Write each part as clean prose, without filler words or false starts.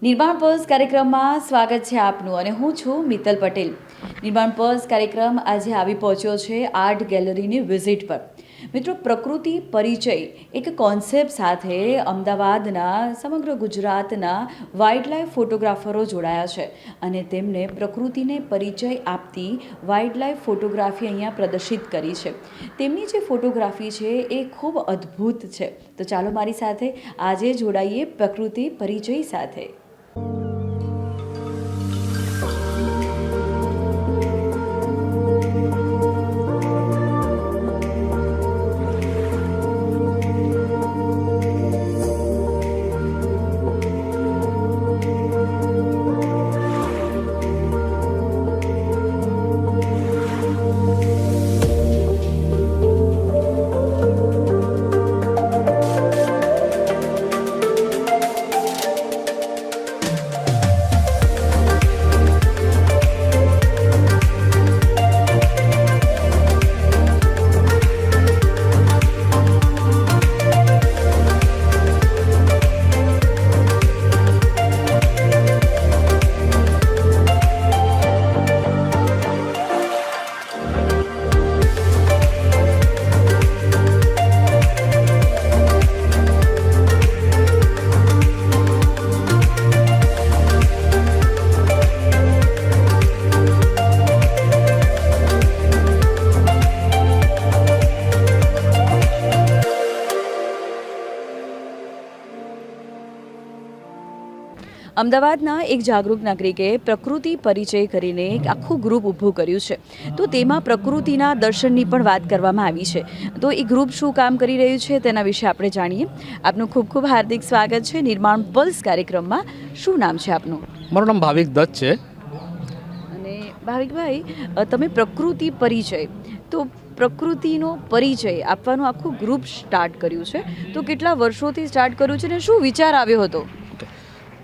નિર્માણ પર્સ કાર્યક્રમમાં સ્વાગત છે આપનું અને હું છું મિત્તલ પટેલ। નિર્માણ પર્સ કાર્યક્રમ આજે આવી પહોંચ્યો છે આર્ટ ગેલેરીની વિઝિટ પર। મિત્રો, પ્રકૃતિ પરિચય એક કોન્સેપ્ટ સાથે અમદાવાદના સમગ્ર ગુજરાતના વાઇલ્ડ લાઈફ ફોટોગ્રાફરો જોડાયા છે અને તેમણે પ્રકૃતિને પરિચય આપતી વાઇલ્ડ લાઈફ ફોટોગ્રાફી અહીંયા પ્રદર્શિત કરી છે। તેમની જે ફોટોગ્રાફી છે એ ખૂબ અદ્ભુત છે। તો ચાલો મારી સાથે આજે જોડાઈએ પ્રકૃતિ પરિચય સાથે। અમદાવાદના એક જાગૃત નાગરિકે પ્રકૃતિ પરિચય કરીને એક આખું ગ્રુપ ઊભું કર્યું છે। તો તેમાં પ્રકૃતિના દર્શનની પણ વાત કરવામાં આવી છે। તો એ ગ્રુપ શું કામ કરી રહ્યું છે તેના વિશે આપણે જાણીએ। આપનું ખૂબ ખૂબ હાર્દિક સ્વાગત છે નિર્માણ પલ્સ કાર્યક્રમમાં। શું નામ છે આપનું? મારું નામ ભાવિક દત્ત છે। અને ભાવિકભાઈ, તમે પ્રકૃતિ પરિચય, તો પ્રકૃતિનો પરિચય આપવાનું આખું ગ્રુપ સ્ટાર્ટ કર્યું છે, તો કેટલા વર્ષોથી સ્ટાર્ટ કર્યું છે અને શું વિચાર આવ્યો હતો?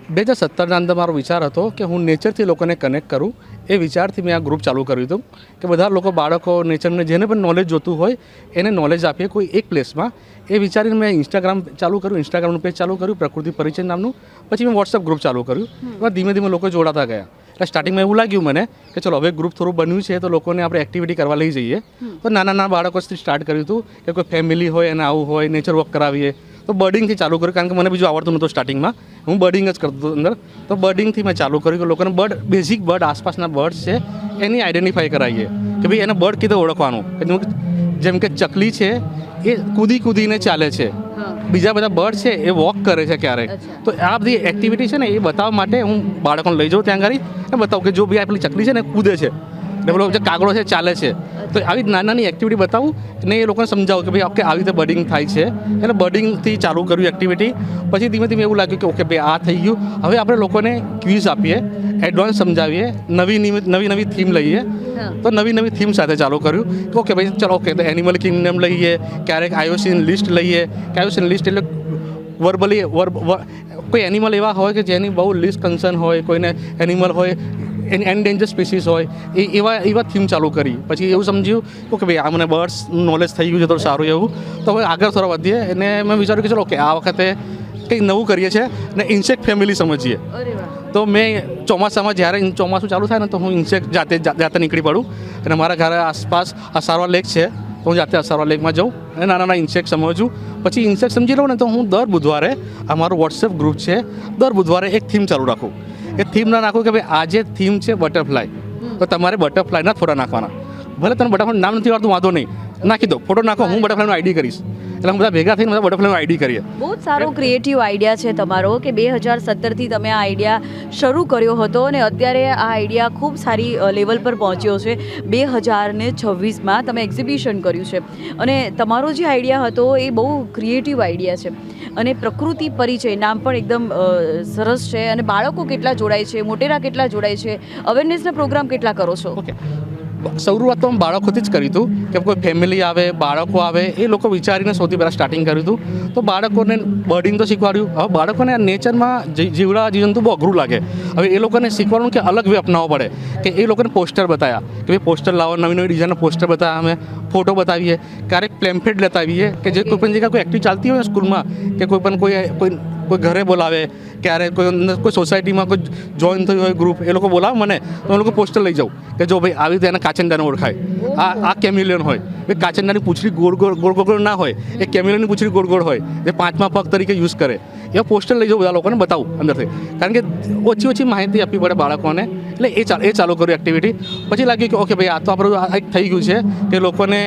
2017ના અંદર મારો વિચાર હતો કે હું નેચરથી લોકોને કનેક્ટ કરું। એ વિચારથી મેં આ ગ્રુપ ચાલુ કર્યું હતું કે બધા લોકો, બાળકો, નેચરને જેને પણ નોલેજ જોતું હોય એને નોલેજ આપીએ કોઈ એક પ્લેસમાં। એ વિચારીને મેં ઇન્સ્ટાગ્રામ ચાલુ કર્યું, ઇન્સ્ટાગ્રામનું પેજ ચાલુ કર્યું પ્રકૃતિ પરિચય નામનું। પછી મેં વોટ્સઅપ ગ્રુપ ચાલુ કર્યું। એમાં ધીમે ધીમે લોકો જોડાતા ગયા। એટલે સ્ટાર્ટિંગમાં એવું લાગ્યું મને કે ચલો હવે ગ્રુપ થોડું બન્યું છે તો લોકોને આપણે એક્ટિવિટી કરવા લઈ જઈએ। તો નાના બાળકોથી સ્ટાર્ટ કર્યું હતું કે કોઈ ફેમિલી હોય અને આવું હોય, નેચર વોક કરાવીએ। તો બર્ડિંગથી ચાલુ કર્યું, કારણ કે મને બીજું આવડતું નહોતું સ્ટાર્ટિંગમાં, હું બર્ડિંગ જ કરતો હતો અંદર। તો બર્ડિંગથી મેં ચાલુ કર્યું કે લોકોને બેઝિક બર્ડ, આસપાસના બર્ડ્સ છે એની આઈડેન્ટિફાઈ કરાવીએ કે ભાઈ એને બર્ડ કીધું ઓળખવાનું। જેમ કે ચકલી છે એ કૂદીને ચાલે છે, બીજા બધા બર્ડ છે એ વોક કરે છે ક્યારેક। તો આ બધી એક્ટિવિટી છે ને એ બતાવવા માટે હું બાળકોને લઈ જાઉં ત્યાં આગળ અને બતાવું કે જો ભાઈ પેલી ચકલી છે ને કૂદે છે, એટલે પેલો જે કાગડો છે ચાલે છે। તો આવી નાની એક્ટિવિટી બતાવું ને એ લોકોને સમજાવું કે ભાઈ ઓકે આવી રીતે બર્ડિંગ થાય છે। એટલે બર્ડિંગથી ચાલુ કર્યું એક્ટિવિટી। પછી ધીમે ધીમે એવું લાગ્યું કે ઓકે ભાઈ આ થઈ ગયું, હવે આપણે લોકોને ક્વિઝ આપીએ, એડવાન્સ સમજાવીએ, નવી થીમ લઈએ। તો નવી થીમ સાથે ચાલુ કર્યું કે ઓકે ભાઈ ચલો ઓકે તો એનિમલ કિંગડમ લઈએ, ક્યારેક આઈઓસીન લિસ્ટ લઈએ કે આઈઓસીન લિસ્ટ એટલે વર્બલી કોઈ એનિમલ એવા હોય કે જેની બહુ લિસ્ટ કન્સર્ન હોય, કોઈને એનિમલ હોય એની એન્ડેન્જર સ્પીસીસ હોય, એવા થીમ ચાલુ કરી। પછી એવું સમજ્યું કે ભાઈ આ મને બર્ડ્સ નોલેજ થઈ ગયું છે તો સારું એવું। તો હવે આગળ થોડા વધીએ અને મેં વિચાર્યું કે ચલો ઓકે આ વખતે કંઈક નવું કરીએ છીએ ને ઇન્સેક્ટ ફેમિલી સમજીએ। તો મેં ચોમાસામાં જ્યારે ચોમાસું ચાલુ થાય ને તો હું ઇન્સેક્ટ જાતે નીકળી પડું અને મારા ઘરે આસપાસ અસારવા લેક છે તો હું જાતે અસારવા લેકમાં જાઉં અને નાના ઇન્સેક્ટ સમજું। પછી ઇન્સેક્ટ સમજી લઉં ને તો હું દર બુધવારે, અમારું વોટ્સએપ ગ્રુપ છે, દર બુધવારે એક થીમ ચાલુ રાખું। એ થીમ ના નાખું કે ભાઈ આજે થીમ છે બટરફ્લાય, તો તમારે બટરફ્લાયના ફોટા નાખવાના। ભલે તમે બટરફ્લાય નામ નથી આવડતું વાંધો નહીં, નાખી દો, ફોટો નાખો, હું બટરફ્લાયનું આઈડી કરીશ। એટલે અમે બધા ભેગા થઈને બધા બટરફ્લાયનું આઈડી કરીએ। બહુ જ સારો ક્રિએટિવ આઈડિયા છે તમારો કે 2017થી તમે આ આઈડિયા શરૂ કર્યો હતો અને અત્યારે આ આઈડિયા ખૂબ સારી લેવલ પર પહોંચ્યો છે। 2026માં તમે એક્ઝિબિશન કર્યું છે અને તમારો જે આઈડિયા હતો એ બહુ ક્રિએટિવ આઈડિયા છે। અને પ્રકૃતિ પરિચય નામ પણ એકદમ સરસ છે। અને બાળકો કેટલા જોડાય છે, મોટેરા કેટલા જોડાય છે, અવેરનેસના પ્રોગ્રામ કેટલા કરો છો? ઓકે, શરૂઆત તો બાળકોથી જ કરી હતું કે કોઈ ફેમિલી આવે, બાળકો આવે, એ લોકો વિચારીને સૌથી પહેલાં સ્ટાર્ટિંગ કર્યું હતું। તો બાળકોને બર્ડિંગ તો શીખવાડ્યું। હવે બાળકોને નેચરમાં જીવડા જીવજંતુ બહુ અઘરું લાગે। હવે એ લોકોને શીખવાનું કે અલગ વે અપનાવવો પડે કે એ લોકોને પોસ્ટર બતાવ્યા કે ભાઈ પોસ્ટર લાવો, નવી ડિઝાઇનના પોસ્ટર બતાવ્યા, અમે ફોટો બતાવીએ, ક્યારેક પ્લેમ્ફલેટ લેતા આવીએ કે જે કોઈ પણ જગ્યાએ કોઈ એક્ટિવ ચાલતી હોય સ્કૂલમાં કે કોઈ કોઈ ઘરે બોલાવે, ક્યારે કોઈ સોસાયટીમાં કોઈ જોઈન થયું હોય ગ્રુપ, એ લોકો બોલાવે મને તો એ લોકો પોસ્ટર લઈ જાઉં કે જો ભાઈ આવી રીતે એને કાચંડાને ઓળખાય, આ કેમિલિયન હોય, એ કાચંડાની પૂંછડી ગોળ ગોળ ના હોય, એ કેમિલિયનની પૂંછડી ગોળ ગોળ હોય, જે પાંચમા પગ તરીકે યુઝ કરે, એ પોસ્ટર લઈ જાઉં બધા લોકોને બતાવું અંદરથી, કારણ કે ઓછી ઓછી માહિતી આપવી પડે બાળકોને. એટલે એ ચાલુ કર્યું એક્ટિવિટી. પછી લાગ્યું કે ઓકે ભાઈ આ તો આપણું એક થઈ ગયું છે કે લોકોને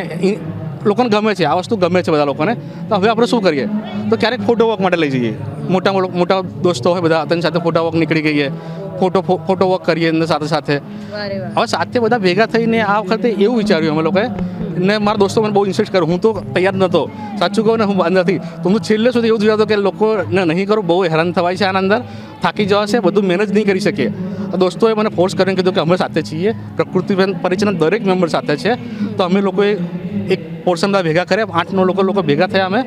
ગમે છે, આ વસ્તુ ગમે છે બધા લોકોને, તો હવે આપણે શું કરીએ, તો ક્યારેક ફોટો વોક માટે લઈ જઈએ. મોટા દોસ્તો હોય બધા, તેની સાથે ફોટો વોક નીકળી ગઈએ, ફોટો વોક કરીએ એમને સાથે. હવે સાથે બધા ભેગા થઈને આ વખતે એવું વિચાર્યું અમે લોકોએ, ને મારા દોસ્તો મને બહુ ઇન્સિસ્ટ કર્યું, હું તો તૈયાર નહોતો, સાચું કહું ને, હું અંદરથી તો હું છેલ્લે સુધી એવું જ વિચારતો કે લોકોને નહીં કરું, બહુ હેરાન થવાય છે આના અંદર, થાકી જવાશે, બધું મેનેજ નહીં કરી શકીએ. દોસ્તોએ મને ફોર્સ કરીને કીધું કે અમે સાથે છીએ, પ્રકૃતિ પરિચયના દરેક મેમ્બર સાથે છે, તો અમે લોકોએ એક પોર્શન બધા ભેગા કર્યા, 8-9 લોકો ભેગા થયા અમે,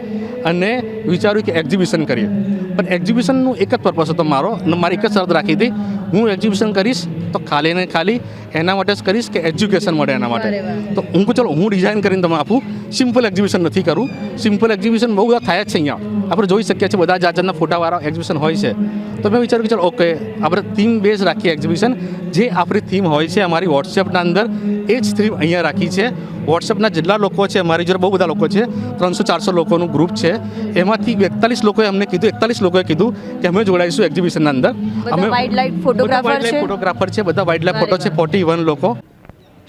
અને વિચાર્યું કે એક્ઝિબિશન કરીએ. પણ એક્ઝિબિશનનું એક જ પર્પસ હતો મારી એક જ શરત રાખી હતી, હું એક્ઝિબિશન કરીશ તો ખાલી ને ખાલી એના માટે જ કરીશ કે એજ્યુકેશન મળે એના માટે. તો હું કહું ચલો હું ડિઝાઇન કરીને તમે આપું, સિમ્પલ એક્ઝિબિશન નથી કરું. સિમ્પલ એક્ઝિબિશન બહુ બધા થાય જ છે અહીંયા, આપણે જોઈ શકીએ છીએ બધા જાતના ફોટાવાળા એક્ઝિબિશન હોય છે. તો મેં વિચાર્યું કે ચલો ઓકે આપણે થીમ બેઝ રાખીએ એક્ઝિબિશન, જે આપણી થીમ હોય છે અમારી વોટ્સએપના અંદર, એ જ થીમ અહીંયા રાખી છે. વોટ્સએપના જેટલા લોકો છે, અમારી જોડે બહુ બધા લોકો છે, 300-400 લોકોનું ગ્રુપ છે, એમાંથી 41 લોકોએ અમને કીધું, 41 લોકોએ કીધું કે અમે જોડાઈશું એક્ઝિબિશનના અંદર. અમે વાઇલ્ડ ફોટોગ્રાફર છે, બધા વાઇલ્ડ ફોટો છે, 41 લોકો.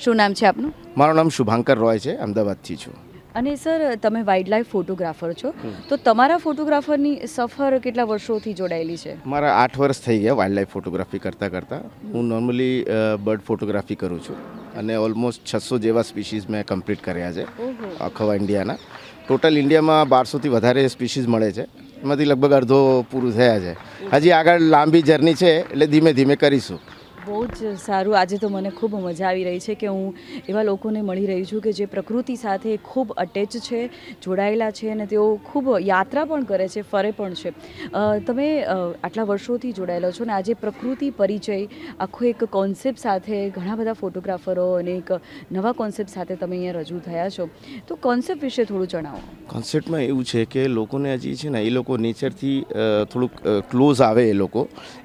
શું નામ છે આપનું? મારું નામ શુભાંકર રોય છે, અમદાવાદથી છું. અને સર, તમે વાઇલ્ડ ફોટોગ્રાફર છો, તો તમારા ફોટોગ્રાફરની સફર કેટલા વર્ષોથી જોડાયેલી છે? મારા 8 વર્ષ થઈ ગયા વાઇલ્ડ લાઈફ ફોટોગ્રાફી કરતાં. હું નોર્મલી બર્ડ ફોટોગ્રાફી કરું છું, અને ઓલમોસ્ટ 600 જેવા સ્પીસીઝ મેં કમ્પ્લીટ કર્યા છે આખા ઇન્ડિયાના. ટોટલ ઇન્ડિયામાં 1200થી વધારે સ્પીસીઝ મળે છે, એમાંથી લગભગ અડધો પૂરું થયા છે. હજી આગળ લાંબી જર્ની છે, એટલે ધીમે ધીમે કરીશું. બહુ જ સારું. આજે તો મને ખૂબ મજા આવી રહી છે કે હું એવા લોકોને મળી રહી છું કે જે પ્રકૃતિ સાથે ખૂબ અટેચ છે, જોડાયેલા છે, અને તેઓ ખૂબ યાત્રા પણ કરે છે, ફરે પણ છે. તમે આટલા વર્ષોથી જોડાયેલા છો, અને આજે પ્રકૃતિ પરિચય આખો એક કોન્સેપ્ટ સાથે ઘણા બધા ફોટોગ્રાફરો અને એક નવા કોન્સેપ્ટ સાથે તમે અહીંયા રજૂ થયા છો, તો કોન્સેપ્ટ વિશે થોડું જણાવો. કોન્સેપ્ટમાં એવું છે કે લોકોને હજી છે ને, એ લોકો નેચરથી થોડુંક ક્લોઝ આવે, એ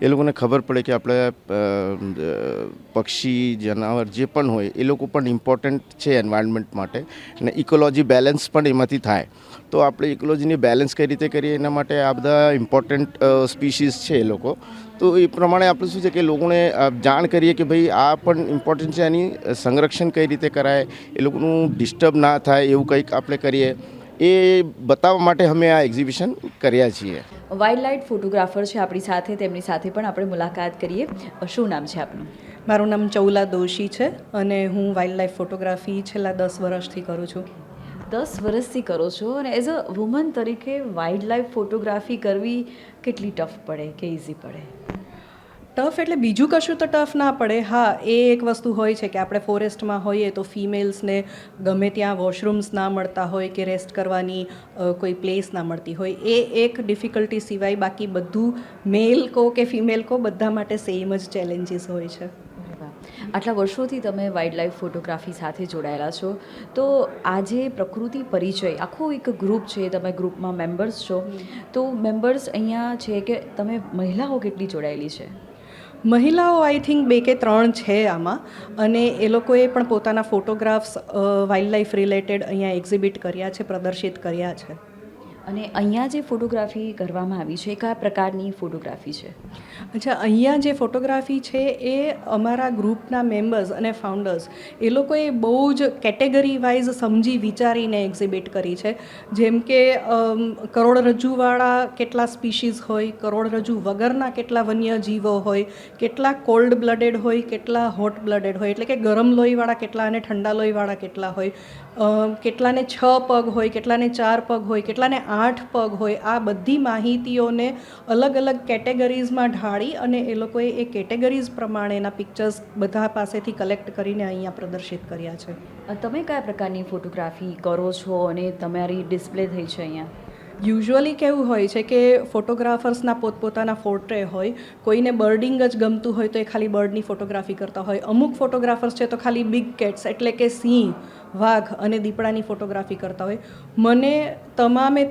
લોકોને ખબર પડે કે આપણે પક્ષી, જનાવર જે પણ હોય, એ લોકો પણ ઇમ્પોર્ટન્ટ છે એન્વાયરમેન્ટ માટે, અને ઇકોલોજી બેલેન્સ પણ એમાંથી થાય. તો આપણે ઇકોલોજીની બેલેન્સ કઈ રીતે કરીએ, એના માટે આ બધા ઇમ્પોર્ટન્ટ સ્પીસીઝ છે એ લોકો. તો એ પ્રમાણે આપણે શું છે કે લોકોને જાણ કરીએ કે ભાઈ આ પણ ઇમ્પોર્ટન્ટ છે, એની સંરક્ષણ કઈ રીતે કરાય, એ લોકોનું ડિસ્ટર્બ ના થાય એવું કંઈક આપણે કરીએ, એ બતાવવા માટે અમે આ એક્ઝિબિશન કર્યા છીએ. વાઇલ્ડ ફોટોગ્રાફર છે આપણી સાથે, તેમની સાથે પણ આપણે મુલાકાત કરીએ. શું નામ છે આપનું? મારું નામ ચૌલા દોશી છે, અને હું વાઇલ્ડ લાઈફ ફોટોગ્રાફી છેલ્લા 10 વર્ષથી કરું છું. 10 વર્ષથી કરો છો, અને એઝ અ વુમન તરીકે વાઇલ્ડ લાઈફ ફોટોગ્રાફી કરવી કેટલી ટફ પડે કે ઇઝી પડે? ટફ એટલે બીજું કશું તો ટફ ના પડે. હા, એ એક વસ્તુ હોય છે કે આપણે ફોરેસ્ટમાં હોઈએ તો ફિમેલ્સને ગમે ત્યાં વોશરૂમ્સ ના મળતા હોય કે રેસ્ટ કરવાની કોઈ પ્લેસ ના મળતી હોય, એ એક ડિફિકલ્ટી સિવાય બાકી બધું મેલ કહો કે ફિમેલ કહો, બધા માટે સેમ જ ચેલેન્જીસ હોય છે. આટલા વર્ષોથી તમે વાઇલ્ડ લાઈફ ફોટોગ્રાફી સાથે જોડાયેલા છો, તો આજે પ્રકૃતિ પરિચય આખું એક ગ્રુપ છે, તમે ગ્રુપમાં મેમ્બર્સ છો, તો મેમ્બર્સ અહીંયા છે કે તમે મહિલાઓ કેટલી જોડાયેલી છે? મહિલાઓ આઈ થિંક 2 કે 3 છે આમાં, અને એ લોકોએ પણ પોતાના ફોટોગ્રાફ્સ વાઇલ્ડ લાઈફ રિલેટેડ અહીંયા એક્ઝિબિટ કર્યા છે, પ્રદર્શિત કર્યા છે. અને અહીંયા જે ફોટોગ્રાફી કરવામાં આવી છે, કયા પ્રકારની ફોટોગ્રાફી છે? અચ્છા, અહીંયા જે ફોટોગ્રાફી છે એ અમારા ગ્રુપના મેમ્બર્સ અને ફાઉન્ડર્સ, એ લોકોએ બહુ જ કેટેગરી વાઇઝ સમજી વિચારીને એક્ઝિબિટ કરી છે. જેમ કે કરોડરજ્જુવાળા કેટલા સ્પીશીઝ હોય, કરોડરજ્જુ વગરના કેટલા વન્યજીવો હોય, કેટલા કોલ્ડ બ્લડેડ હોય, કેટલા હોટ બ્લડેડ હોય, એટલે કે ગરમ લોહીવાળા કેટલા અને ઠંડા લોહીવાળા કેટલા હોય, કેટલાને 6 પગ હોય, કેટલાને 4 પગ હોય, કેટલાને 8 પગ હોય. આ બધી માહિતીઓને અલગ અલગ કેટેગરીઝમાં ઢાળી અને એ લોકોએ એ કેટેગરીઝ પ્રમાણેના પિક્ચર્સ બધા પાસેથી કલેક્ટ કરીને અહીંયા પ્રદર્શિત કર્યા છે. તમે કયા પ્રકારની ફોટોગ્રાફી કરો છો અને તમારી ડિસ્પ્લે થઈ છે અહીંયા? યુઝ્યુઅલી કેવું હોય છે કે ફોટોગ્રાફર્સના પોતપોતાના પોર્ટ્રે હોય, કોઈને બર્ડિંગ જ ગમતું હોય તો એ ખાલી બર્ડની ફોટોગ્રાફી કરતા હોય, અમુક ફોટોગ્રાફર્સ છે તો ખાલી બિગ કેટ્સ એટલે કે સિંહ, વાઘ અને દીપડાની ફોટોગ્રાફી કરતા હોય. મને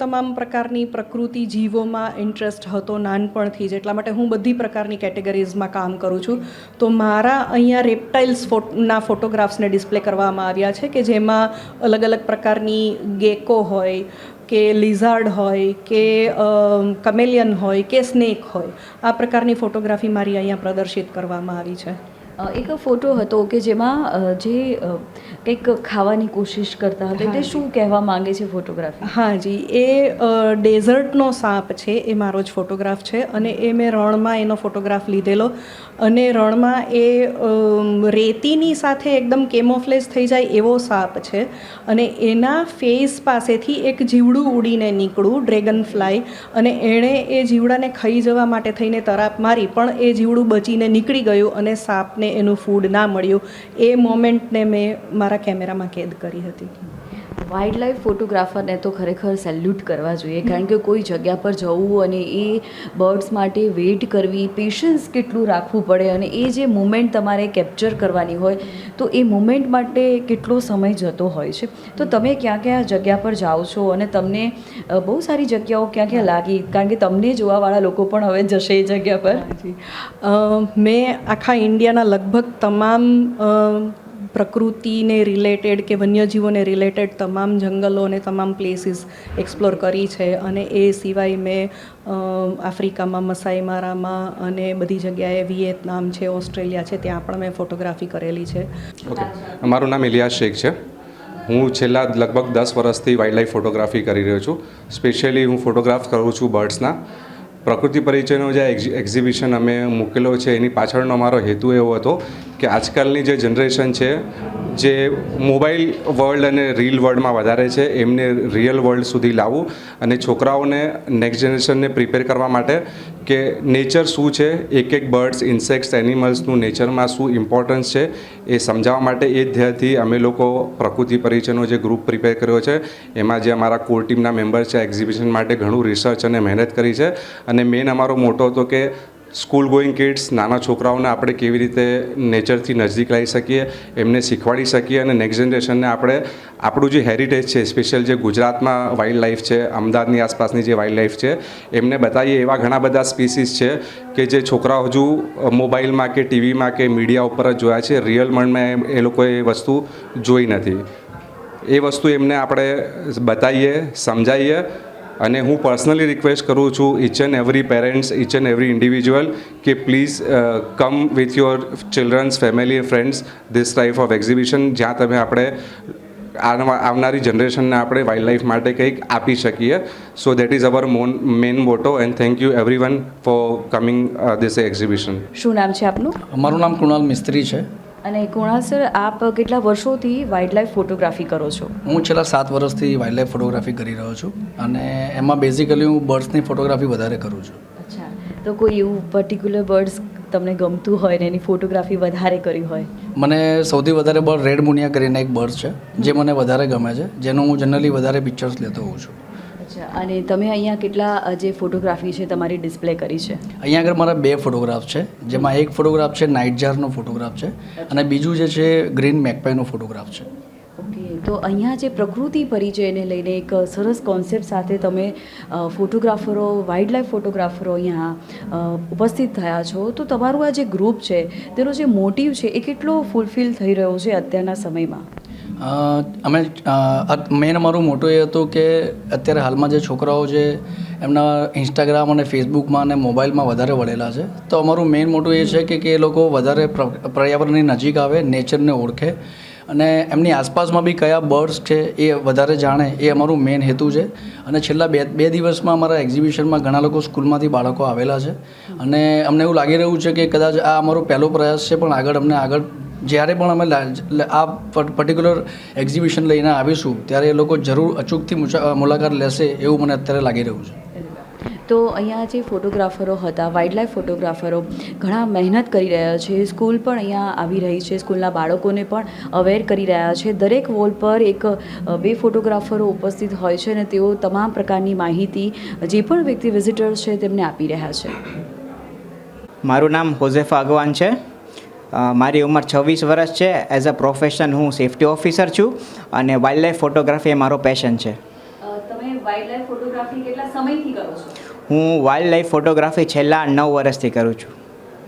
તમામ પ્રકારની પ્રકૃતિ જીવોમાં ઇન્ટરેસ્ટ હતો નાનપણથી જ, એટલા માટે હું બધી પ્રકારની કેટેગરીઝમાં કામ કરું છું. તો મારા અહીંયા રેપ્ટાઇલ્સ ના ફોટોગ્રાફ્સને ડિસ્પ્લે કરવામાં આવ્યા છે કે જેમાં અલગ અલગ પ્રકારની ગેકો હોય કે લિઝાર્ડ હોય કે કમેલિયન હોય કે સ્નેક હોય, આ પ્રકારની ફોટોગ્રાફી મારી અહીંયા પ્રદર્શિત કરવામાં આવી છે. એક ફોટો હતો કે જેમાં જે કંઈક ખાવાની કોશિશ કરતા હતા, એટલે શું કહેવા માંગે છે ફોટોગ્રાફી? હા જી, એ ડેઝર્ટનો સાપ છે, એ મારો જ ફોટોગ્રાફ છે અને એ મેં રણમાં એનો ફોટોગ્રાફ લીધેલો અને રણમાં એ રેતીની સાથે એકદમ કેમોફ્લેજ થઈ જાય એવો સાપ છે અને એના ફેસ પાસેથી એક જીવડું ઉડીને નીકળ્યું, ડ્રેગન ફ્લાય, અને એણે એ જીવડાને ખાઈ જવા માટે થઈને તરાપ મારી, પણ એ જીવડું બચીને નીકળી ગયું અને સાપને એનું ફૂડ ના મળ્યું. એ મોમેન્ટને મેં મારા કેમેરામાં કેદ કરી હતી. વાઇલ્ડ લાઈફ ફોટોગ્રાફરને તો ખરેખર સેલ્યુટ કરવા જોઈએ, કારણ કે કોઈ જગ્યા પર જવું અને એ બર્ડ્સ માટે વેઇટ કરવી, પેશન્સ કેટલું રાખવું પડે અને એ જે મુમેન્ટ તમારે કેપ્ચર કરવાની હોય તો એ મુમેન્ટ માટે કેટલો સમય જતો હોય છે. તો તમે ક્યાં ક્યાં જગ્યા પર જાઓ છો અને તમને બહુ સારી જગ્યાઓ ક્યાં ક્યાં લાગી, કારણ કે તમને જોવાવાળા લોકો પણ હવે જશે એ જગ્યા પર? મેં આખા ઇન્ડિયાના લગભગ તમામ પ્રકૃતિને રિલેટેડ કે વન્યજીવોને રિલેટેડ તમામ જંગલો અને તમામ પ્લેસીસ એક્સપ્લોર કરી છે અને એ સિવાય મેં આફ્રિકામાં, મસાઈ મારામાં અને બધી જગ્યાએ, વિયેતનામ છે, ઓસ્ટ્રેલિયા છે, ત્યાં પણ મેં ફોટોગ્રાફી કરેલી છે. ઓકે, મારું નામ ઇલિયાસ શેખ છે. હું છેલ્લા લગભગ 10 વર્ષથી વાઇલ્ડ લાઈફ ફોટોગ્રાફી કરી રહ્યો છું. સ્પેશિયલી હું ફોટોગ્રાફ કરું છું બર્ડ્સના. પ્રકૃતિ પરિચયનો જે એક્ઝિબિશન અમે મૂકેલો છે એની પાછળનો અમારો હેતુ એવો હતો કે આજકાલની જે જનરેશન છે જે મોબાઈલ વર્લ્ડ અને રીલ વર્લ્ડમાં વધારે છે, એમને રિયલ વર્લ્ડ સુધી લાવવું અને છોકરાઓને નેક્સ્ટ જનરેશનને પ્રિપેર કરવા માટે કે નેચર શું છે, એક બર્ડ્સ, ઇન્સેક્ટ્સ, એનિમલ્સનું નેચરમાં શું ઇમ્પોર્ટન્સ છે એ સમજાવવા માટે એ ધ્યેયથી અમે લોકો પ્રકૃતિ પરિચયનો જે ગ્રુપ પ્રિપેર કર્યો છે, એમાં જે અમારા કોર ટીમના મેમ્બર છે, એક્ઝિબિશન માટે ઘણું રિસર્ચ અને મહેનત કરી છે. અને મેઇન અમારો મોટો હતો કે સ્કૂલ ગોઈંગ કિડ્સ, નાના છોકરાઓને આપણે કેવી રીતે નેચરથી નજીક લાવી શકીએ, એમને શીખવાડી શકીએ અને નેક્સ્ટ જનરેશનને આપણે આપણું જે હેરિટેજ છે, સ્પેશિયલ જે ગુજરાતમાં વાઇલ્ડ લાઈફ છે, અમદાવાદની આસપાસની જે વાઇલ્ડ લાઈફ છે, એમને બતાવીએ. એવા ઘણા બધા સ્પીસીસ છે કે જે છોકરાઓ હજુ મોબાઈલમાં કે ટીવીમાં કે મીડિયા ઉપર જ જોયા છે, રિયલ વર્લ્ડમાં એ લોકોએ એ વસ્તુ જોઈ નથી. એ વસ્તુ એમને આપણે બતાવીએ, સમજાવીએ. અને હું પર્સનલી રિક્વેસ્ટ કરું છું each and every parents, each and every individual કે please come with your childrens, family, friends this type of exhibition, જ્યાં તમે આપણે આવનારી જનરેશનને આપણે વાઇલ્ડ લાઈફ માટે કંઈક આપી શકીએ. So that is our main motto and thank you everyone for coming this exhibition. શું નામ છે આપનું? મારું નામ કૃણાલ મિસ્ત્રી છે. અને કુણાલ સર, આપ કેટલા વર્ષોથી વાઇલ્ડ લાઈફ ફોટોગ્રાફી કરો છો? હું છેલ્લા 7 વર્ષથી વાઇલ્ડ લાઈફ ફોટોગ્રાફી કરી રહ્યો છું અને એમાં બેઝિકલી હું બર્ડ્સની ફોટોગ્રાફી વધારે કરું છું. અચ્છા, તો કોઈ એવું પર્ટિક્યુલર બર્ડ્સ તમને ગમતું હોય ને એની ફોટોગ્રાફી વધારે કરી હોય? મને સૌથી વધારે બર્ડ રેડ મુનિયા કરીને એક બર્ડ છે જે મને વધારે ગમે છે, જેનું હું જનરલી વધારે પિક્ચર્સ લેતો હોઉં છું. અચ્છા, અને તમે અહીંયા કેટલા જે ફોટોગ્રાફી છે તમારી ડિસ્પ્લે કરી છે? અહીંયા આગળ મારા 2 ફોટોગ્રાફ છે, જેમાં એક ફોટોગ્રાફ છે નાઇટજારનો ફોટોગ્રાફ છે અને બીજું જે છે ગ્રીન મેકપાઈનો ફોટોગ્રાફ છે. ઓકે, તો અહીંયા જે પ્રકૃતિ પરિચયને લઈને એક સરસ કોન્સેપ્ટ સાથે તમે ફોટોગ્રાફરો, વાઇલ્ડ લાઈફ ફોટોગ્રાફરો અહીંયા ઉપસ્થિત થયા છો, તો તમારું આ જે ગ્રુપ છે તેનો જે મોટિવ છે એ કેટલો ફૂલફિલ થઈ રહ્યો છે અત્યારના સમયમાં? અમે મેઇન અમારું મોટો એ હતું કે અત્યારે હાલમાં જે છોકરાઓ જે એમના ઇન્સ્ટાગ્રામ અને ફેસબુકમાં અને મોબાઈલમાં વધારે વળેલા છે, તો અમારું મેઇન મોટું એ છે કે એ લોકો વધારે પર્યાવરણની નજીક આવે, નેચરને ઓળખે અને એમની આસપાસમાં બી કયા બર્ડ્સ છે એ વધારે જાણે, એ અમારું મેઇન હેતુ છે. અને છેલ્લા બે દિવસમાં અમારા એક્ઝિબિશનમાં ઘણા લોકો સ્કૂલમાંથી બાળકો આવેલા છે અને અમને એવું લાગી રહ્યું છે કે કદાચ આ અમારો પહેલો પ્રયાસ છે, પણ આગળ જ્યારે પણ અમે આ પર્ટિક્યુલર એક્ઝિબિશન લઈને આવીશું ત્યારે એ લોકો જરૂર અચૂકથી મુલાકાત લેશે એવું મને અત્યારે લાગી રહ્યું છે. તો અહીંયા જે ફોટોગ્રાફરો હતા, વાઇલ્ડ લાઈફ ફોટોગ્રાફરો ઘણા મહેનત કરી રહ્યા છે. સ્કૂલ પણ અહીંયા આવી રહી છે, સ્કૂલના બાળકોને પણ અવેર કરી રહ્યા છે. દરેક વોલ પર બે ફોટોગ્રાફરો ઉપસ્થિત હોય છે અને તેઓ તમામ પ્રકારની માહિતી જે પણ વ્યક્તિ વિઝિટર છે તેમને આપી રહ્યા છે. મારું નામ હોઝેફા અગવાન છે. મારી ઉંમર 26 વર્ષ છે. એઝ અ પ્રોફેશન હું સેફ્ટી ઓફિસર છું અને વાઇલ્ડ લાઈફ ફોટોગ્રાફી એ મારો પેશન છે. તમે વાઇલ્ડ લાઈફ ફોટોગ્રાફી કેટલા સમયથી કરો છો? હું વાઇલ્ડ લાઈફ ફોટોગ્રાફી છેલ્લા 9 વર્ષથી કરું છું.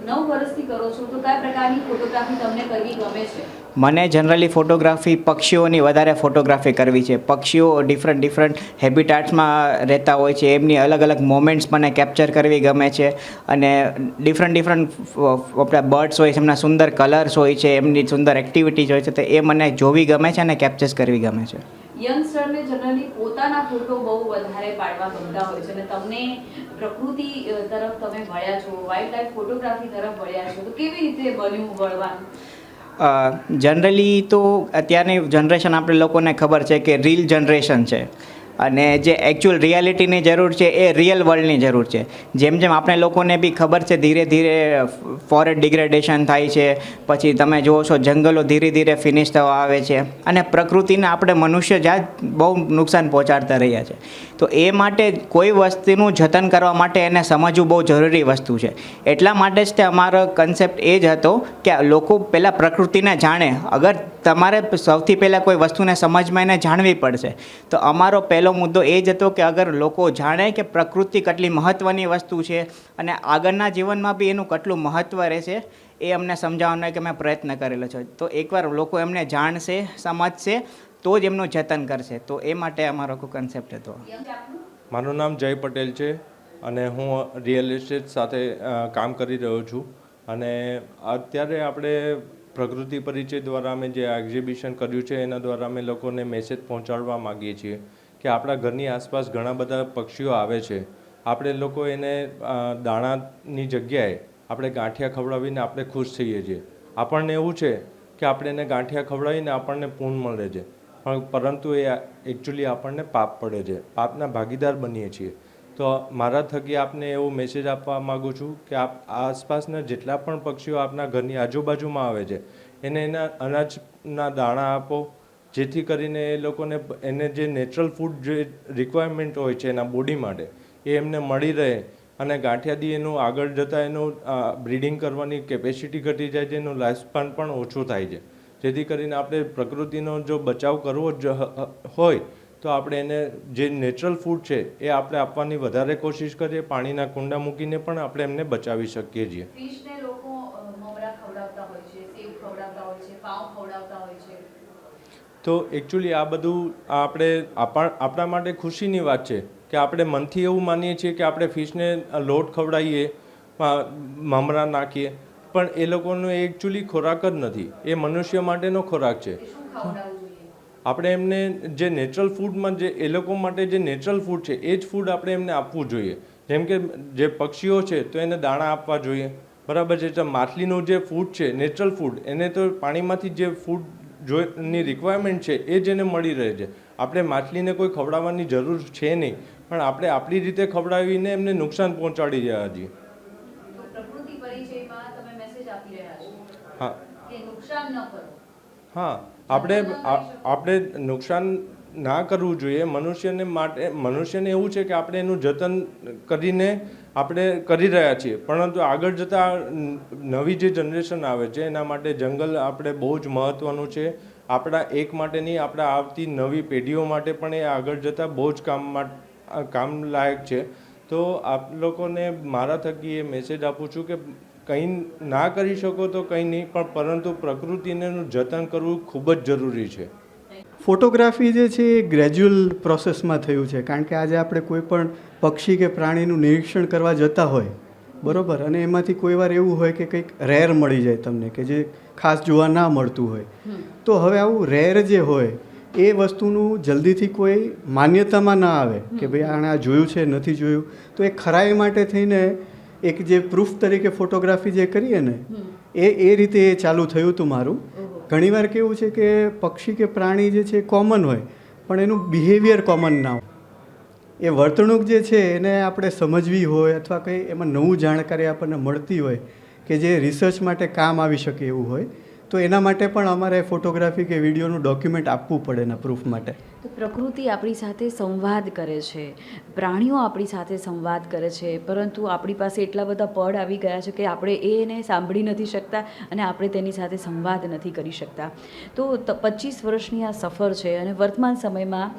9 વર્ષથી કરો છો, તો કયા પ્રકારની ફોટોગ્રાફી તમને કરવી ગમે છે? મને જનરલી ફોટોગ્રાફી પક્ષીઓની વધારે ફોટોગ્રાફી કરવી છે. પક્ષીઓ ડિફરન્ટ હેબિટાટ્સમાં રહેતા હોય છે, એમની અલગ અલગ મોમેન્ટ્સ મને કેપ્ચર કરવી ગમે છે અને ડિફરન્ટ આપણા બર્ડ્સ હોય છે, એમના સુંદર કલર્સ હોય છે, એમની સુંદર એક્ટિવિટીઝ હોય છે, તો એ મને જોવી ગમે છે અને કેપ્ચર કરવી ગમે છે. યંગસ્ટરને જનરલી પોતાના ફોટો બહુ વધારે પાડવા ગમતા હોય છે અને તમને પ્રકૃતિ તરફ તમે વળ્યા છો, વાઇલ્ડ લાઈફ ફોટોગ્રાફી તરફ વળ્યા છો, તો કેવી રીતે બન્યું વળવાનું? જનરલી તો અત્યારની જનરેશન આપણે લોકોને ખબર છે કે રીલ જનરેશન છે અને જે એકચ્યુઅલ રિયાલિટીની જરૂર છે એ રિયલ વર્લ્ડની જરૂર છે. જેમ જેમ આપણે લોકોને બી ખબર છે ધીરે ધીરે ફોરેસ્ટ ડિગ્રેડેશન થાય છે, પછી તમે જુઓ છો જંગલો ધીરે ધીરે ફિનિશ થવા આવે છે અને પ્રકૃતિને આપણે મનુષ્ય જાત બહુ નુકસાન પહોંચાડતા રહ્યા છે. તો એ માટે કોઈ વસ્તુનું જતન કરવા માટે એને સમજવું બહુ જરૂરી વસ્તુ છે. એટલા માટે જ તે અમારો કન્સેપ્ટ એ જ હતો કે લોકો પહેલાં પ્રકૃતિને જાણે. અગર તમારે સૌથી પહેલાં કોઈ વસ્તુને સમજમાં એને જાણવી પડશે, તો અમારો પહેલો મુદ્દો એ જ હતો કે અગર લોકો જાણે કે પ્રકૃતિ કેટલી મહત્ત્વની વસ્તુ છે અને આગળના જીવનમાં બી એનું કેટલું મહત્ત્વ રહેશે, એ અમને સમજાવવાનો કે મેં પ્રયત્ન કરેલો છે. તો એકવાર લોકો એમને જાણશે, સમજશે, તો જ એમનું જતન કરશે. તો એ માટે અમારો કન્સેપ્ટ હતો. મારું નામ જય પટેલ છે અને હું રિયલ એસ્ટેટ સાથે કામ કરી રહ્યો છું અને અત્યારે આપણે પ્રકૃતિ પરિચય દ્વારા અમે જે એક્ઝિબિશન કર્યું છે એના દ્વારા અમે લોકોને મેસેજ પહોંચાડવા માગીએ છીએ કે આપણા ઘરની આસપાસ ઘણા બધા પક્ષીઓ આવે છે. આપણે લોકો એને દાણાની જગ્યાએ આપણે ગાંઠિયા ખવડાવીને આપણે ખુશ થઈએ છીએ. આપણને એવું છે કે આપણે એને ગાંઠિયા ખવડાવીને આપણને પૂન મળે છે, પરંતુ એ એકચ્યુઅલી આપણને પાપ પડે છે, પાપના ભાગીદાર બનીએ છીએ. તો મારા થકી આપને એવો મેસેજ આપવા માગું છું કે આપ આસપાસના જેટલા પણ પક્ષીઓ આપના ઘરની આજુબાજુમાં આવે છે એને એના અનાજના દાણા આપો, જેથી કરીને એ લોકોને એને જે નેચરલ ફૂડ જે રિક્વાયરમેન્ટ હોય છે એના બોડી માટે એ એમને મળી રહે અને ગાંઠિયાથી એનું આગળ જતાં એનું બ્રીડિંગ કરવાની કેપેસિટી ઘટી જાય છે, એનું લાઈફ સ્પાન પણ ઓછું થાય છે. જેથી કરીને આપણે પ્રકૃતિનો જો બચાવ કરવો જ હોય તો આપણે એને જે નેચરલ ફૂડ છે એ આપણે આપવાની વધારે કોશિશ કરીએ. પાણીના કુંડા મૂકીને પણ આપણે એમને બચાવી શકીએ છીએ. ફિશને લોકો મમરા ખવડાવતા હોય છે, સેવ ખવડાવતા હોય છે, પાઉં ખવડાવતા હોય છે. તો એકચ્યુઅલી આ બધું આપણે આપણા માટે ખુશીની વાત છે કે આપણે મનથી એવું માનીએ છીએ કે આપણે ફિશને લોટ ખવડાવીએ, મમરા નાખીએ, પણ એ લોકોનો એકચ્યુઅલી ખોરાક જ નથી, એ મનુષ્ય માટેનો ખોરાક છે. આપણે એમને જે નેચરલ ફૂડમાં જે એ લોકો માટે જે નેચરલ ફૂડ છે એ જ ફૂડ આપણે એમને આપવું જોઈએ. જેમ કે જે પક્ષીઓ છે તો એને દાણા આપવા જોઈએ, બરાબર છે. તો માછલીનું જે ફૂડ છે નેચરલ ફૂડ, એને તો પાણીમાંથી જે ફૂડ ની રિક્વાયરમેન્ટ છે એ જ એને મળી રહે છે. આપણે માછલીને કોઈ ખવડાવવાની જરૂર છે નહીં, પણ આપણે આપણી રીતે ખવડાવીને એમને નુકસાન પહોંચાડી રહ્યા છીએ. પ્રકૃતિ પરિચયમાં તમે મેસેજ આપી રહ્યા છો હા કે નુકસાન ન કરો. હા, આપણે નુકસાન ના કરવું જોઈએ. મનુષ્યને એવું છે કે આપણે એનું જતન કરીને આપણે કરી રહ્યા છીએ, પરંતુ આગળ જતાં નવી જે જનરેશન આવે છે એના માટે જંગલ આપણે બહુ જ મહત્ત્વનું છે. આપણા એક માટે નહીં, આપણા આવતી નવી પેઢીઓ માટે પણ એ આગળ જતાં બહુ જ કામ લાયક છે. તો આપ લોકોને મારા થકી એ મેસેજ આપું છું કે કંઈ ના કરી શકો તો કંઈ નહીં, પણ પરંતુ પ્રકૃતિનું જતન કરવું ખૂબ જ જરૂરી છે. ફોટોગ્રાફી જે છે એ ગ્રેજ્યુઅલ પ્રોસેસમાં થયું છે, કારણ કે આજે આપણે કોઈ પણ પક્ષી કે પ્રાણીનું નિરીક્ષણ કરવા જતા હોય, બરાબર, અને એમાંથી કોઈ વાર એવું હોય કે કંઈક રેર મળી જાય તમને કે જે ખાસ જોવા ના મળતું હોય, તો હવે આવું રેર જે હોય એ વસ્તુનું જલ્દીથી કોઈ માન્યતામાં ના આવે કે ભાઈ આણે આ જોયું છે નથી જોયું. તો એ ખરાઈ માટે થઈને એક જે પ્રૂફ તરીકે ફોટોગ્રાફી જે કરીએ ને એ રીતે એ ચાલુ થયું હતું મારું. ઘણીવાર કેવું છે કે પક્ષી કે પ્રાણી જે છે કોમન હોય પણ એનું બિહેવિયર કોમન ના હોય. એ વર્તણૂક જે છે એને આપણે સમજવી હોય અથવા કંઈ એમાં નવું જાણકારી આપણને મળતી હોય કે જે રિસર્ચ માટે કામ આવી શકે એવું હોય તો એના માટે પણ અમારે ફોટોગ્રાફી કે વિડીયોનું ડોક્યુમેન્ટ આપવું પડે એના પ્રૂફ માટે. તો પ્રકૃતિ આપણી સાથે સંવાદ કરે છે, પ્રાણીઓ આપણી સાથે સંવાદ કરે છે, પરંતુ આપણી પાસે એટલા બધા પડ આવી ગયા છે કે આપણે એને સાંભળી નથી શકતા અને આપણે તેની સાથે સંવાદ નથી કરી શકતા. તો 25 વર્ષની આ સફર છે અને વર્તમાન સમયમાં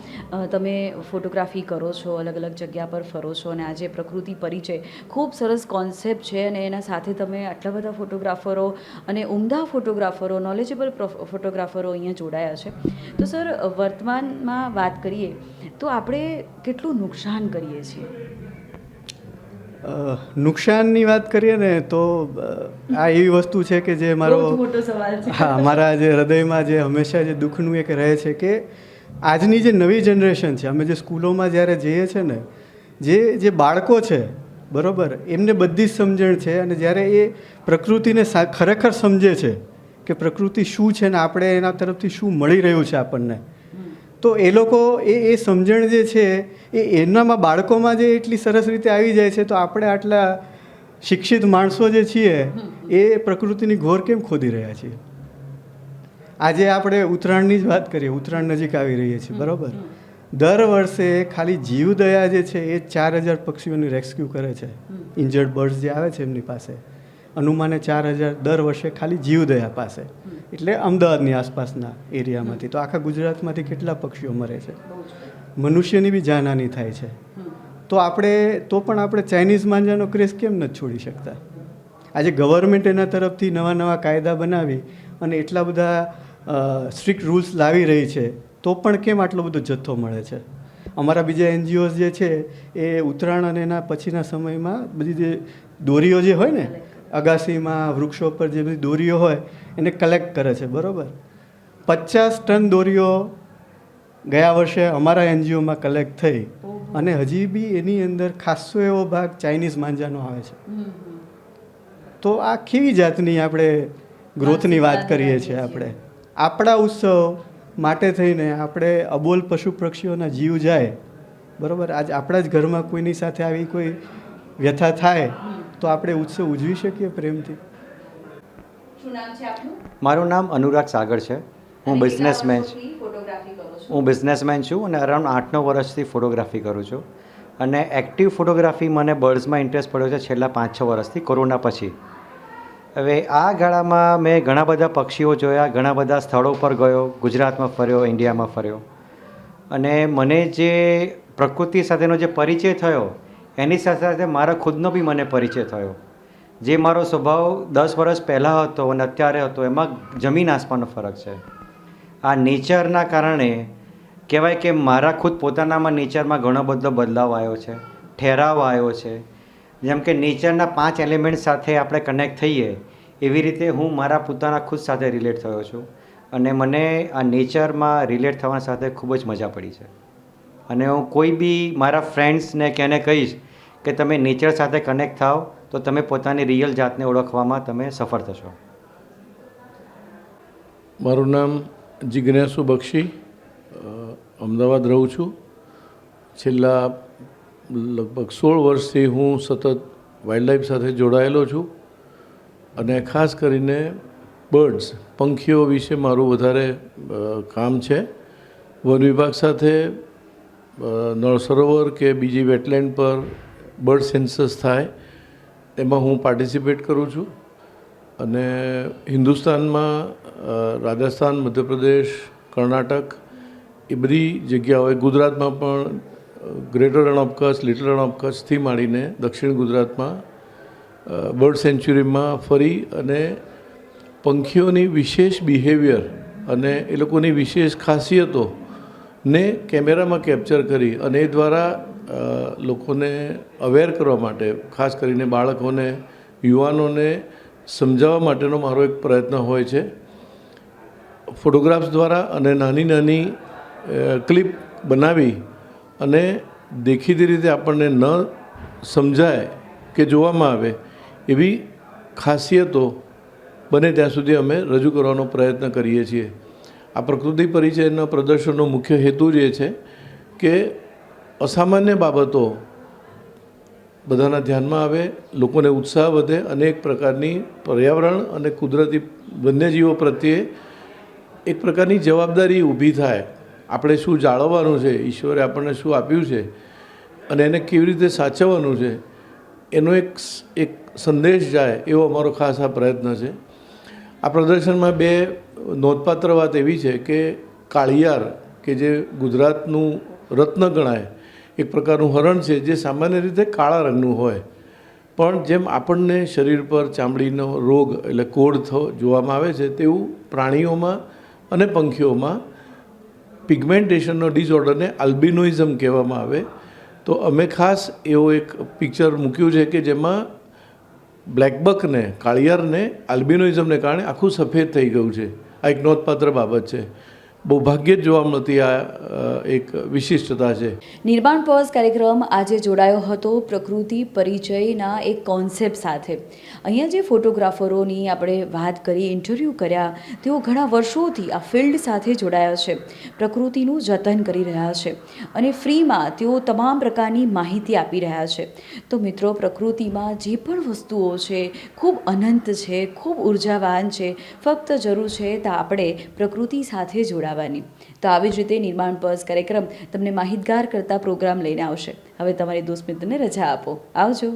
તમે ફોટોગ્રાફી કરો છો, અલગ અલગ જગ્યા પર ફરો છો અને આજે પ્રકૃતિ પરિચય ખૂબ સરસ કોન્સેપ્ટ છે અને એના સાથે તમે આટલા બધા ફોટોગ્રાફરો અને ઉમદા ફોટોગ્રાફરો, નોલેજેબલ ફોટોગ્રાફરો અહીંયા જોડાયા છે. તો સર, વર્તમાનમાં વાત કરીએ તો આપણે કેટલું નુકસાન કરીએ છીએ? નુકસાનની વાત કરીએ ને તો આ એવી વસ્તુ છે કે જે મારો બહુ જ મોટો સવાલ છે. હા, મારા જે હૃદયમાં જે હંમેશા જે દુઃખનું એક રહે છે કે આજની જે નવી જનરેશન છે, અમે જે સ્કૂલોમાં જ્યારે જઈએ છીએ ને, જે બાળકો છે બરાબર, એમને બધી જ સમજણ છે અને જ્યારે એ પ્રકૃતિને ખરેખર સમજે છે કે પ્રકૃતિ શું છે ને આપણે એના તરફથી શું મળી રહ્યું છે આપણને, તો એ લોકો એ સમજણ જે છે એ એનામાં બાળકોમાં જે એટલી સરસ રીતે આવી જાય છે, તો આપણે આટલા શિક્ષિત માણસો જે છીએ એ પ્રકૃતિની ઘોર કેમ ખોદી રહ્યા છીએ? આજે આપણે ઉત્તરાયણની જ વાત કરીએ, ઉત્તરાયણ નજીક આવી રહીએ છીએ બરાબર. દર વર્ષે ખાલી જીવદયા જે છે એ 4000 પક્ષીઓની રેસ્ક્યુ કરે છે. ઇન્જર્ડ બર્ડ્સ જે આવે છે એમની પાસે અનુમાને 4000 દર વર્ષે ખાલી જીવદયા પાસે, એટલે અમદાવાદની આસપાસના એરિયામાંથી. તો આખા ગુજરાતમાંથી કેટલા પક્ષીઓ મરે છે, મનુષ્યની બી જાનહાની થાય છે. તો પણ આપણે ચાઇનીઝ માંજાનો ક્રેઝ કેમ નથી છોડી શકતા? આજે ગવર્મેન્ટ એના તરફથી નવા નવા કાયદા બનાવી અને એટલા બધા સ્ટ્રિક્ટ રૂલ્સ લાવી રહી છે, તો પણ કેમ આટલો બધો જથ્થો મળે છે? અમારા બીજા NGOs જે છે એ ઉત્તરાયણ અને એના પછીના સમયમાં બધી જે દોરીઓ જે હોય ને અગાસીમાં વૃક્ષો પર જે બધી દોરીઓ હોય એને કલેક્ટ કરે છે બરાબર. 50 ટન દોરીઓ ગયા વર્ષે અમારા NGOમાં કલેક્ટ થઈ અને હજી બી એની અંદર ખાસો એવો ભાગ ચાઇનીઝ માંજાનો આવે છે. તો આ કેવી જાતની આપણે ગ્રોથની વાત કરીએ છીએ? આપણે આપણા ઉત્સવ માટે થઈને આપણે અબોલ પશુ પક્ષીઓના જીવ જાય બરાબર. આજ આપણા જ ઘરમાં કોઈની સાથે આવી કોઈ વ્યથા થાય તો આપણે ઉત્સવ ઉજવી શકીએ પ્રેમથી? શું નામ છે આપનું? મારું નામ અનુરાગ સાગર છે. હું બિઝનેસમેન છું અને અરાઉન્ડ 8-9 વર્ષથી ફોટોગ્રાફી કરું છું. અને એક્ટિવ ફોટોગ્રાફી મને બર્ડ્સમાં ઇન્ટરેસ્ટ પડ્યો છે છેલ્લા 5-6 વર્ષથી, કોરોના પછી. હવે આ ગાળામાં મેં ઘણા બધા પક્ષીઓ જોયા, ઘણા બધા સ્થળો પર ગયો, ગુજરાતમાં ફર્યો, ઇન્ડિયામાં ફર્યો. અને મને જે પ્રકૃતિ સાથેનો જે પરિચય થયો એની સાથે સાથે મારા ખુદનો બી મને પરિચય થયો. જે મારો સ્વભાવ 10 વર્ષ પહેલાં હતો અને અત્યારે હતો એમાં જમીન આસમાનનો ફરક છે. આ નેચરના કારણે કહેવાય કે મારા ખુદ પોતાનામાં નેચરમાં ઘણો બધો બદલાવ આવ્યો છે, ઠેરાવ આવ્યો છે. જેમ કે નેચરના 5 એલિમેન્ટ સાથે આપણે કનેક્ટ થઈએ એવી રીતે હું મારા પોતાના ખુદ સાથે રિલેટ થયો છું. અને મને આ નેચરમાં રિલેટ થવા સાથે ખૂબ જ મજા પડી છે. અને હું કોઈ બી મારા ફ્રેન્ડ્સને કે એને કહીશ કે તમે નેચર સાથે કનેક્ટ થાઓ તો તમે પોતાની રિયલ જાતને ઓળખવામાં તમે સફળ થશો. મારું નામ જિજ્ઞાસુ બક્ષી, અમદાવાદ રહું છું. છેલ્લા લગભગ 16 વર્ષથી હું સતત વાઇલ્ડલાઇફ સાથે જોડાયેલો છું અને ખાસ કરીને બર્ડ્સ, પંખીઓ વિશે મારું વધારે કામ છે. વન વિભાગ સાથે નળ સરોવર કે બીજી વેટલેન્ડ પર બર્ડ સેન્સસ થાય એમાં હું પાર્ટિસિપેટ કરું છું. અને હિન્દુસ્તાનમાં રાજસ્થાન, મધ્યપ્રદેશ, કર્ણાટક એ બધી જગ્યાઓએ, ગુજરાતમાં પણ greater Rann of Kutch, little Rann of કચ્છથી માંડીને દક્ષિણ ગુજરાતમાં બર્ડ સેન્ચ્યુરીમાં ફરી અને પંખીઓની વિશેષ બિહેવિયર અને એ લોકોની વિશેષ ખાસિયતોને કેમેરામાં કેપ્ચર કરી અને એ દ્વારા લોકોને અવેર કરવા માટે, ખાસ કરીને બાળકોને, યુવાનોને સમજાવવા માટેનો મારો એક પ્રયત્ન હોય છે. ફોટોગ્રાફ્સ દ્વારા અને નાની નાની ક્લિપ બનાવી અને દેખીતી રીતે આપણને ન સમજાય કે જોવામાં આવે એવી ખાસિયતો બને ત્યાં સુધી અમે રજૂ કરવાનો પ્રયત્ન કરીએ છીએ. આ પ્રકૃતિ પરિચયના પ્રદર્શનનો મુખ્ય હેતુ જ એ છે કે અસામાન્ય બાબતો બધાના ધ્યાનમાં આવે, લોકોને ઉત્સાહ વધે અને એક પ્રકારની પર્યાવરણ અને કુદરતી વન્યજીવો પ્રત્યે એક પ્રકારની જવાબદારી ઊભી થાય. આપણે શું જાળવવાનું છે, ઈશ્વરે આપણને શું આપ્યું છે અને એને કેવી રીતે સાચવવાનું છે, એનો એક સંદેશ જાય એવો અમારો ખાસ આ પ્રયત્ન છે. આ પ્રદર્શનમાં બે નોંધપાત્ર વાત એવી છે કે કાળિયાર, કે જે ગુજરાતનું રત્ન ગણાય, એક પ્રકારનું હરણ છે જે સામાન્ય રીતે કાળા રંગનું હોય, પણ જેમ આપણને શરીર પર ચામડીનો રોગ એટલે કોડ જોવામાં આવે છે, તેવું પ્રાણીઓમાં અને પંખીઓમાં પિગમેન્ટેશનનો ડિસઓર્ડરને આલ્બિનોઇઝમ કહેવામાં આવે. તો અમે ખાસ એવો એક પિક્ચર મૂક્યું છે કે જેમાં બ્લેકબકને, કાળિયારને આલ્બિનોઇઝમને કારણે આખું સફેદ થઈ ગયું છે. આ એક નોંધપાત્ર બાબત છે, બહુ ભાગ્યે જ જોવા મળતી આ એક વિશિષ્ટતા છે. નિર્માણ પર્સ કાર્યક્રમ આજે જોડાયો હતો પ્રકૃતિ પરિચયના એક કોન્સેપ્ટ સાથે. અહીંયા જે ફોટોગ્રાફરોની આપણે વાત કરી, ઇન્ટરવ્યૂ કર્યા, તેઓ ઘણા વર્ષોથી આ ફિલ્ડ સાથે જોડાયા છે, પ્રકૃતિનું જતન કરી રહ્યા છે અને ફ્રીમાં તેઓ તમામ પ્રકારની માહિતી આપી રહ્યા છે. તો મિત્રો, પ્રકૃતિમાં જે પણ વસ્તુઓ છે ખૂબ અનંત છે, ખૂબ ઉર્જાવાન છે, ફક્ત જરૂર છે તો આપણે પ્રકૃતિ સાથે જોડાવાની. તો આવી જ રીતે નિર્માણ પર્સ કાર્યક્રમ તમને માહિતગાર કરતા પ્રોગ્રામ લઈને આવશે. હવે તમારી દોસ્ત મિત્રને રજા આપો. આવજો.